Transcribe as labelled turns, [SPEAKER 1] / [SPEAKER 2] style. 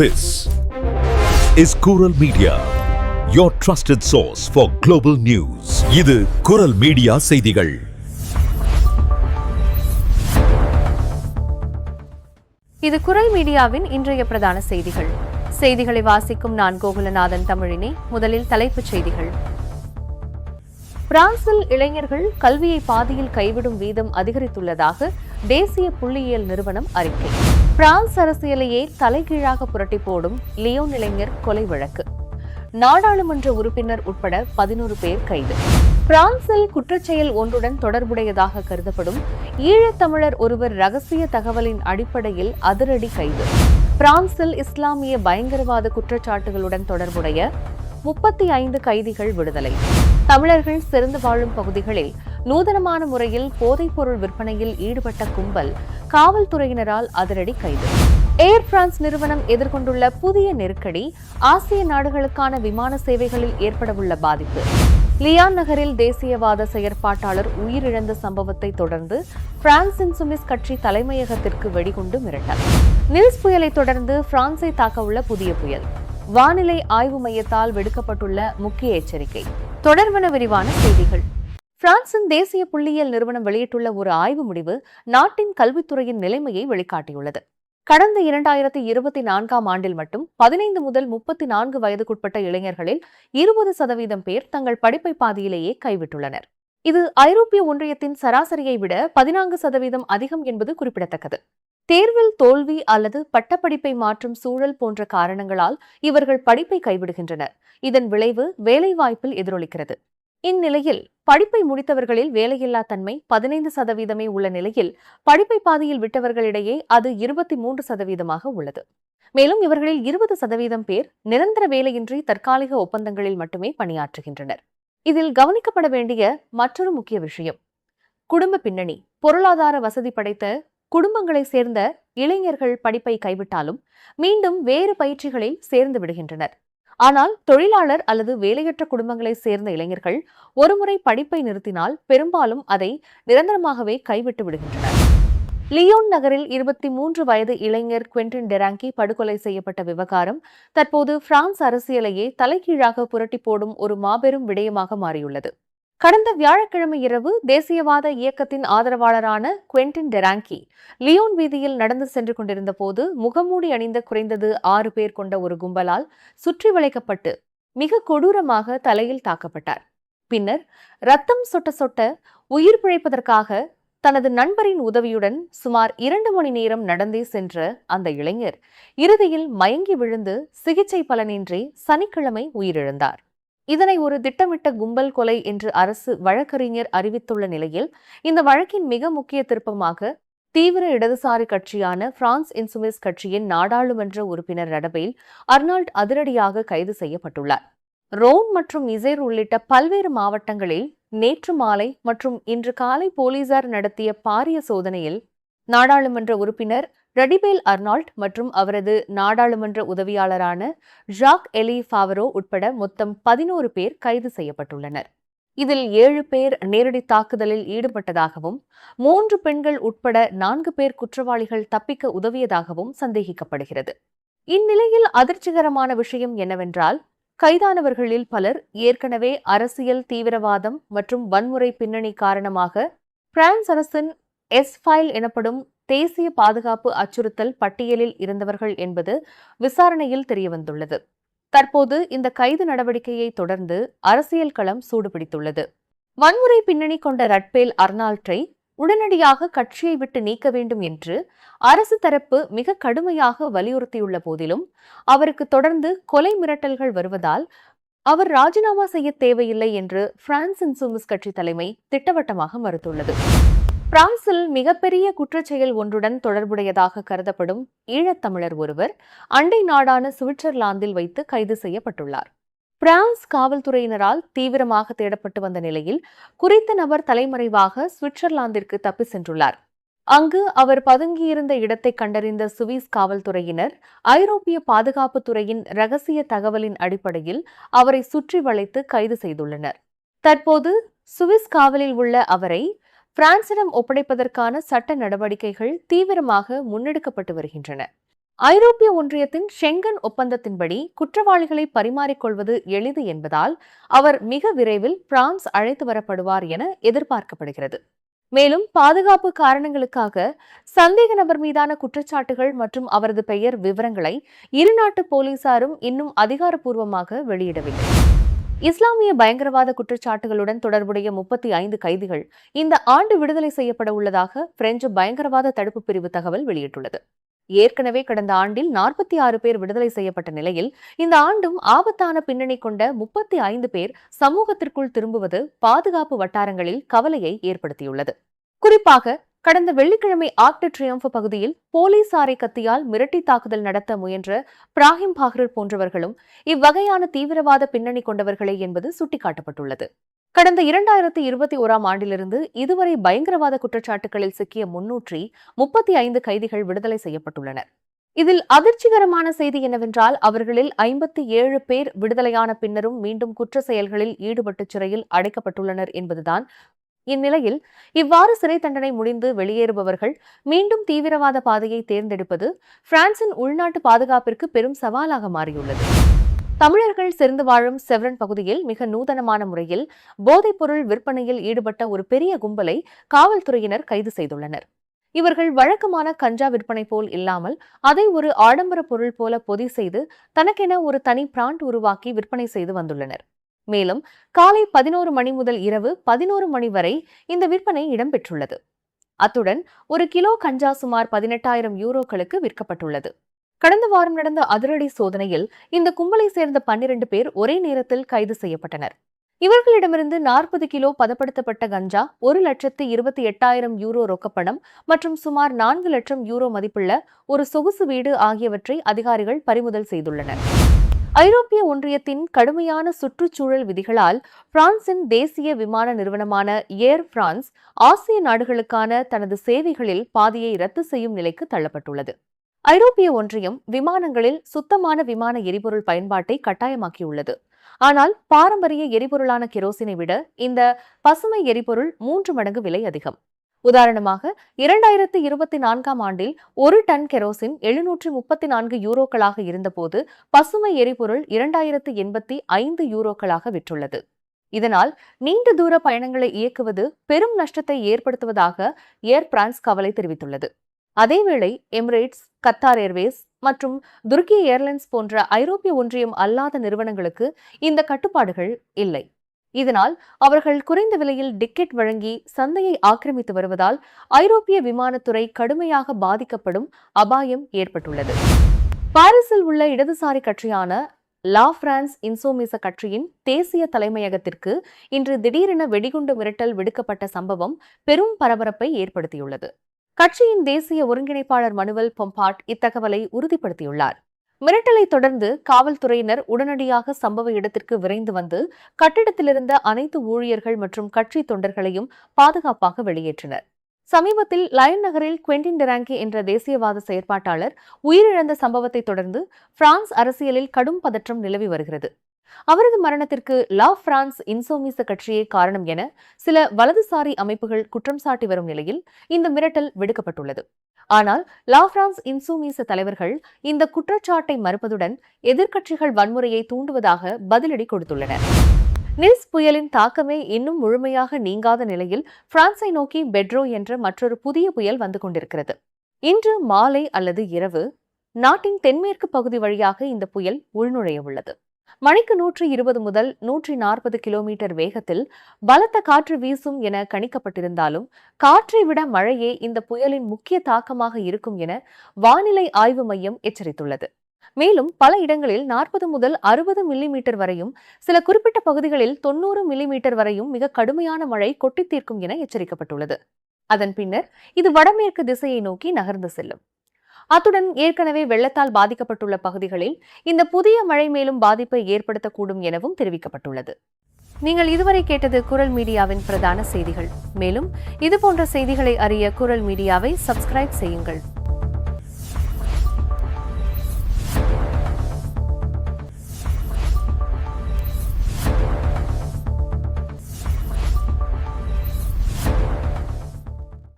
[SPEAKER 1] This is Kural Media, your trusted source for global news. இது குரல் media செய்திகள்.
[SPEAKER 2] இது குரல் மீடியாவின் இன்றைய பிரதான செய்திகள். செய்திகளை வாசிக்கும் நான் கோகுலநாதன் தமிழினி. முதலில் தலைப்புச் செய்திகள். பிரான்சில் இளைஞர்கள் கல்வியை பாதியில் கைவிடும் வீதம் அதிகரித்துள்ளதாக தேசிய புள்ளியியல் நிறுவனம் அறிக்கை. பிரான்ஸ் அரசியலையே தலைகீழாக புரட்டி போடும் லியோன் இளைஞர் கொலை வழக்கு. நாடாளுமன்ற உறுப்பினர் உட்பட 11 பேர் கைது. பிரான்சில் குற்றச்செயல் ஒன்றுடன் தொடர்புடையதாக கருதப்படும் ஈழத்தமிழர் ஒருவர் ரகசிய தகவலின் அடிப்படையில் அதிரடி கைது. பிரான்சில் இஸ்லாமிய பயங்கரவாத குற்றச்சாட்டுகளுடன் தொடர்புடைய 35 கைதிகள் விடுதலை. தமிழர்கள் சிறந்து வாழும் பகுதிகளில் நூதனமான முறையில் போதைப்பொருள் விற்பனையில் ஈடுபட்ட கும்பல் காவல்துறையினரால் அதிரடி கைது. ஏர் பிரான்ஸ் நிறுவனம் எதிர்கொண்டுள்ள புதிய நெருக்கடி, ஆசிய நாடுகளுக்கான விமான சேவைகளில் ஏற்படவுள்ள பாதிப்பு. லியான் நகரில் தேசியவாத செயற்பாட்டாளர் உயிரிழந்த சம்பவத்தை தொடர்ந்து பிரான்சின் சுமிஸ் கட்சி தலைமையகத்திற்கு வெடிகுண்டு மிரட்டல். நில்ஸ் புயலை தொடர்ந்து பிரான்சை தாக்கவுள்ள புதிய புயல். வானிலை ஆய்வு மையத்தால் விடுக்கப்பட்டுள்ள முக்கிய எச்சரிக்கை. தொடர்பான விரிவான செய்திகள். பிரான்சின் தேசிய புள்ளியியல் நிறுவனம் வெளியிட்டுள்ள ஒரு ஆய்வு முடிவு நாட்டின் கல்வித்துறையின் நிலைமையை வெளிக்காட்டியுள்ளது. கடந்த 2024ஆம் ஆண்டில் மட்டும் 15 முதல் 34 வயதுக்குட்பட்ட இளைஞர்களில் 20% பேர் தங்கள் படிப்பை பாதியிலேயே கைவிட்டுள்ளனர். இது ஐரோப்பிய ஒன்றியத்தின் சராசரியை விட 14% அதிகம் என்பது குறிப்பிடத்தக்கது. தேர்வில் தோல்வி அல்லது பட்டப்படிப்பை மாற்றும் சூழல் போன்ற காரணங்களால் இவர்கள் படிப்பை கைவிடுகின்றனர். இதன் விளைவு வேலைவாய்ப்பில் எதிரொலிக்கிறது. இந்நிலையில் படிப்பை முடித்தவர்களில் வேலையில்லா தன்மை 15% உள்ள நிலையில் படிப்பை பாதியில் விட்டவர்களிடையே அது 23% உள்ளது. மேலும் இவர்களில் 20% பேர் நிரந்தர வேலையின்றி தற்காலிக ஒப்பந்தங்களில் மட்டுமே பணியாற்றுகின்றனர். இதில் கவனிக்கப்பட வேண்டிய மற்றொரு முக்கிய விஷயம், குடும்ப பின்னணி. பொருளாதார வசதி படைத்த குடும்பங்களை சேர்ந்த இளைஞர்கள் படிப்பை கைவிட்டாலும் மீண்டும் வேறு பயிற்சிகளில் சேர்ந்து விடுகின்றனர். ஆனால் தொழிலாளர் அல்லது வேலையற்ற குடும்பங்களை சேர்ந்த இளைஞர்கள் ஒருமுறை படிப்பை நிறுத்தினால் பெரும்பாலும் அதை நிரந்தரமாகவே கைவிட்டு விடுகின்றனர். லியோன் நகரில் 23 வயது இளைஞர் குவென்டின் டெராங்கி படுகொலை செய்யப்பட்ட விவகாரம் தற்போது பிரான்ஸ் அரசியலையே தலைகீழாக புரட்டி போடும் ஒரு மாபெரும் விடயமாக மாறியுள்ளது. கடந்த வியாழக்கிழமை இரவு தேசியவாத இயக்கத்தின் ஆதரவாளரான குவென்டின் டெராங்கி லியோன் வீதியில் நடந்து சென்று கொண்டிருந்த போது முகமூடி அணிந்த குறைந்தது 6 பேர் கொண்ட ஒரு கும்பலால் சுற்றி வளைக்கப்பட்டு மிக கொடூரமாக தலையில் தாக்கப்பட்டார். பின்னர் ரத்தம் சொட்ட சொட்ட உயிர் பிழைப்பதற்காக தனது நண்பரின் உதவியுடன் சுமார் 2 மணி நேரம் நடந்தே சென்ற அந்த இளைஞர் இறுதியில் மயங்கி விழுந்து சிகிச்சை பலனின்றி சனிக்கிழமை உயிரிழந்தார். இதனை ஒரு திட்டமிட்ட கும்பல் கொலை என்று அரசு வழக்கறிஞர் அறிவித்துள்ள நிலையில் இந்த வழக்கின் மிக முக்கிய திருப்பமாக தீவிர இடதுசாரி கட்சியான பிரான்ஸ் இன்சுமிஸ் கட்சியின் நாடாளுமன்ற உறுப்பினர் ரடபேல் அர்னால்ட் அதிரடியாக கைது செய்யப்பட்டுள்ளார். ரோன் மற்றும் இசேர் உள்ளிட்ட பல்வேறு மாவட்டங்களில் நேற்று மாலை மற்றும் இன்று காலை போலீசார் நடத்திய பாரிய சோதனையில் நாடாளுமன்ற உறுப்பினர் ரடிபேல் அர்னால்ட் மற்றும் அவரது நாடாளுமன்ற உதவியாளரான ஜாக் எலி ஃபாவரோ உட்பட மொத்தம் 11 பேர் கைது செய்யப்பட்டுள்ளனர். இதில் 7 பேர் நேரடி தாக்குதலில் ஈடுபட்டதாகவும் 3 பெண்கள் உட்பட 4 பேர் குற்றவாளிகள் தப்பிக்க உதவியதாகவும் சந்தேகிக்கப்படுகிறது. இந்நிலையில் அதிர்ச்சிகரமான விஷயம் என்னவென்றால், கைதானவர்களில் பலர் ஏற்கனவே அரசியல் தீவிரவாதம் மற்றும் வன்முறை பின்னணி காரணமாக பிரான்ஸ் அரசின் எஸ்-ஃபைல் எனப்படும் தேசிய பாதுகாப்பு அச்சுறுத்தல் பட்டியலில் இருந்தவர்கள் என்பது விசாரணையில் தெரியவந்துள்ளது. தற்போது இந்த கைது நடவடிக்கையை தொடர்ந்து அரசியல் களம் சூடுபிடித்துள்ளது. வன்முறை பின்னணி கொண்ட ரட்பேல் அர்னால்ட்டை உடனடியாக கட்சியை விட்டு நீக்க வேண்டும் என்று அரசு தரப்பு மிக கடுமையாக வலியுறுத்தியுள்ள போதிலும் அவருக்கு தொடர்ந்து கொலை மிரட்டல்கள் வருவதால் அவர் ராஜினாமா செய்ய தேவையில்லை என்று பிரான்ஸ் இன்சுமிஸ் கட்சி தலைமை திட்டவட்டமாக மறுத்துள்ளது. பிரான்சில் மிகப்பெரிய குற்றச்செயல் ஒன்றுடன் தொடர்புடையதாக கருதப்படும் ஈழத்தமிழர் ஒருவர் அண்டை நாடான சுவிட்சர்லாந்தில் வைத்து கைது செய்யப்பட்டுள்ளார். பிரான்ஸ் காவல்துறையினரால் தீவிரமாக தேடப்பட்டு வந்த நிலையில் குறித்த நபர் தலைமறைவாக சுவிட்சர்லாந்திற்கு தப்பி சென்றுள்ளார். அங்கு அவர் பதுங்கியிருந்த இடத்தை கண்டறிந்த சுவிஸ் காவல்துறையினர் ஐரோப்பிய பாதுகாப்புத் துறையின் ரகசிய தகவலின் அடிப்படையில் அவரை சுற்றி வளைத்து கைது செய்துள்ளனர். தற்போது சுவிஸ் காவலில் உள்ள அவரை பிரான்சிடம் ஒப்படைப்பதற்கான சட்ட நடவடிக்கைகள் தீவிரமாக முன்னெடுக்கப்பட்டு வருகின்றன. ஐரோப்பிய ஒன்றியத்தின் ஷெங்கன் ஒப்பந்தத்தின்படி குற்றவாளிகளை பரிமாறிக்கொள்வது எளிது என்பதால் அவர் மிக விரைவில் பிரான்ஸ் அழைத்து வரப்படுவார் என எதிர்பார்க்கப்படுகிறது. மேலும் பாதுகாப்பு காரணங்களுக்காக சந்தேக நபர் மீதான குற்றச்சாட்டுகள் மற்றும் அவரது பெயர் விவரங்களை இருநாட்டு போலீசாரும் இன்னும் அதிகாரப்பூர்வமாக வெளியிடவில்லை. இஸ்லாமிய பயங்கரவாத குற்றச்சாட்டுகளுடன் தொடர்புடைய 35 கைதிகள் இந்த ஆண்டு விடுதலை செய்யப்பட உள்ளதாக பிரெஞ்சு பயங்கரவாத தடுப்பு பிரிவு தகவல் வெளியிட்டுள்ளது. ஏற்கனவே கடந்த ஆண்டில் 46 பேர் விடுதலை செய்யப்பட்ட நிலையில் இந்த ஆண்டும் ஆபத்தான பின்னணி கொண்ட 35 பேர் சமூகத்திற்குள் திரும்புவது பாதுகாப்பு வட்டாரங்களில் கவலையை ஏற்படுத்தியுள்ளது. குறிப்பாக கடந்த வெள்ளிக்கிழமை ஆர்க் டி ட்ரியோம்ஃப் பகுதியில் போலீசாரை கத்தியால் மிரட்டி தாக்குதல் நடத்த முயன்ற பிராஹிம் பாஹ்ரர் போன்றவர்களும் இவ்வகையான தீவிரவாத பின்னணி கொண்டவர்களே என்பது சுட்டிக்காட்டப்பட்டுள்ளது. கடந்த 2021ஆம் ஆண்டிலிருந்து இதுவரை பயங்கரவாத குற்றச்சாட்டுகளில் சிக்கிய 335 கைதிகள் விடுதலை செய்யப்பட்டுள்ளனர். இதில் அதிர்ச்சிகரமான செய்தி என்னவென்றால் அவர்களில் 57 பேர் விடுதலையான பின்னரும் மீண்டும் குற்ற செயல்களில் ஈடுபட்டு சிறையில் அடைக்கப்பட்டுள்ளனர் என்பதுதான். இந்நிலையில் இவ்வாறு சிறை தண்டனை முடிந்து வெளியேறுபவர்கள் மீண்டும் தீவிரவாத பாதையை தேர்ந்தெடுப்பது பிரான்சின் உள்நாட்டு பாதுகாப்பிற்கு பெரும் சவாலாக மாறியுள்ளது. தமிழர்கள் செறிந்து வாழும் செவ்ரன் பகுதியில் மிக நூதனமான முறையில் போதைப்பொருள் விற்பனையில் ஈடுபட்ட ஒரு பெரிய கும்பலை காவல்துறையினர் கைது செய்துள்ளனர். இவர்கள் வழக்கமான கஞ்சா விற்பனை போல் இல்லாமல் அதை ஒரு ஆடம்பர பொருள் போல பொதி செய்து தனக்கென ஒரு தனி பிராண்ட் உருவாக்கி விற்பனை செய்து வந்துள்ளனர். மேலும் காலை 11 மணி முதல் இரவு 11 மணி வரை இந்த விற்பனை இடம்பெற்றுள்ளது. அத்துடன் ஒரு கிலோ கஞ்சா சுமார் 18,000 யூரோக்களுக்கு விற்கப்பட்டுள்ளது. கடந்த வாரம் நடந்த அதிரடி சோதனையில் இந்த கும்பலை சேர்ந்த 12 பேர் ஒரே நேரத்தில் கைது செய்யப்பட்டனர். இவர்களிடமிருந்து 40 கிலோ பதப்படுத்தப்பட்ட கஞ்சா, 1,28,000 யூரோ ரொக்கப்பணம் மற்றும் சுமார் 4 லட்சம் யூரோ மதிப்புள்ள ஒரு சொகுசு வீடு ஆகியவற்றை அதிகாரிகள் பறிமுதல் செய்துள்ளனர். ஐரோப்பிய ஒன்றியத்தின் கடுமையான சுற்றுச்சூழல் விதிகளால் பிரான்சின் தேசிய விமான நிறுவனமான ஏர் பிரான்ஸ் ஆசிய நாடுகளுக்கான தனது சேவைகளில் பாதியை ரத்து செய்யும் நிலைக்கு தள்ளப்பட்டுள்ளது. ஐரோப்பிய ஒன்றியம் விமானங்களில் சுத்தமான விமான எரிபொருள் பயன்பாட்டை கட்டாயமாக்கியுள்ளது. ஆனால் பாரம்பரிய எரிபொருளான கெரோசினை விட இந்த பசுமை எரிபொருள் 3 மடங்கு விலை அதிகம். உதாரணமாக 2024ஆம் ஆண்டில் ஒரு டன் கெரோசின் 734 யூரோக்களாக இருந்தபோது பசுமை எரிபொருள் 2085 யூரோக்களாக விற்றுள்ளது. இதனால் நீண்ட தூர பயணங்களை இயக்குவது பெரும் நஷ்டத்தை ஏற்படுத்துவதாக ஏர் பிரான்ஸ் கவலை தெரிவித்துள்ளது. அதேவேளை எமிரேட்ஸ், கத்தார் ஏர்வேஸ் மற்றும் துருக்கி ஏர்லைன்ஸ் போன்ற ஐரோப்பிய ஒன்றியம் அல்லாத நிறுவனங்களுக்கு இந்த கட்டுப்பாடுகள் இல்லை. இதனால் அவர்கள் குறைந்த விலையில் டிக்கெட் வழங்கி சந்தையை ஆக்கிரமித்து வருவதால் ஐரோப்பிய விமானத்துறை கடுமையாக பாதிக்கப்படும் அபாயம் ஏற்பட்டுள்ளது. பாரிஸில் உள்ள இடதுசாரி கட்சியான லா பிரான்ஸ் இன்சோமிச கட்சியின் தேசிய தலைமையகத்திற்கு இன்று திடீரென வெடிகுண்டு மிரட்டல் விடுக்கப்பட்ட சம்பவம் பெரும் பரபரப்பை ஏற்படுத்தியுள்ளது. கட்சியின் தேசிய ஒருங்கிணைப்பாளர் மனுவல் பொம்பாட் இத்தகவலை உறுதிப்படுத்தியுள்ளார். மிரட்டலை தொடர்ந்து காவல்துறையினர் உடனடியாக சம்பவ இடத்திற்கு விரைந்து வந்து கட்டிடத்திலிருந்த அனைத்து ஊழியர்கள் மற்றும் கட்சி தொண்டர்களையும் பாதுகாப்பாக வெளியேற்றினர். சமீபத்தில் லயன் நகரில் குவென்டின் டெராங்கே என்ற தேசியவாத செயற்பாட்டாளர் உயிரிழந்த சம்பவத்தை தொடர்ந்து பிரான்ஸ் அரசியலில் கடும் பதற்றம் நிலவி வருகிறது. அவரது மரணத்திற்கு லா பிரான்ஸ் இன்சோமிச கட்சியே காரணம் என சில வலதுசாரி அமைப்புகள் குற்றம் சாட்டி வரும் நிலையில் இந்த மிரட்டல் விடுக்கப்பட்டுள்ளது. ஆனால் லா பிரான்ஸ் இன்சோமிச தலைவர்கள் இந்த குற்றச்சாட்டை மறுப்பதுடன் எதிர்க்கட்சிகள் வன்முறையை தூண்டுவதாக பதிலடி கொடுத்துள்ளனர். நில்ஸ் புயலின் தாக்கமே இன்னும் முழுமையாக நீங்காத நிலையில் பிரான்ஸை நோக்கி பெட்ரோ என்ற மற்றொரு புதிய புயல் வந்து கொண்டிருக்கிறது. இன்று மாலை அல்லது இரவு நாட்டின் தென்மேற்கு பகுதி வழியாக இந்த புயல் உள்நுழைய உள்ளது. மணிக்கு 120 முதல் 140 கிலோமீட்டர் வேகத்தில் பலத்த காற்று வீசும் என கணிக்கப்பட்டிருந்தாலும் காற்றை விட மழையே இந்த புயலின் முக்கிய தாக்கமாக இருக்கும் என வானிலை ஆய்வு மையம் எச்சரித்துள்ளது. மேலும் பல இடங்களில் 40 முதல் 60 மில்லிமீட்டர் வரையும், சில குறிப்பிட்ட பகுதிகளில் 90 மில்லிமீட்டர் வரையும் மிக கடுமையான மழை கொட்டி தீர்க்கும் என எச்சரிக்கப்பட்டுள்ளது. அதன் பின்னர் இது வடமேற்கு திசையை நோக்கி நகர்ந்து செல்லும். அத்துடன் ஏற்கனவே வெள்ளத்தால் பாதிக்கப்பட்டுள்ள பகுதிகளில் இந்த புதிய மழை மேலும் பாதிப்பை ஏற்படுத்தக்கூடும் எனவும் தெரிவிக்கப்பட்டுள்ளது. நீங்கள் இதுவரை கேட்டது குரல் மீடியாவின் பிரதான செய்திகள். மேலும் இதுபோன்ற செய்திகளை அறிய குரல் மீடியாவை சப்ஸ்கிரைப் செய்யுங்கள்.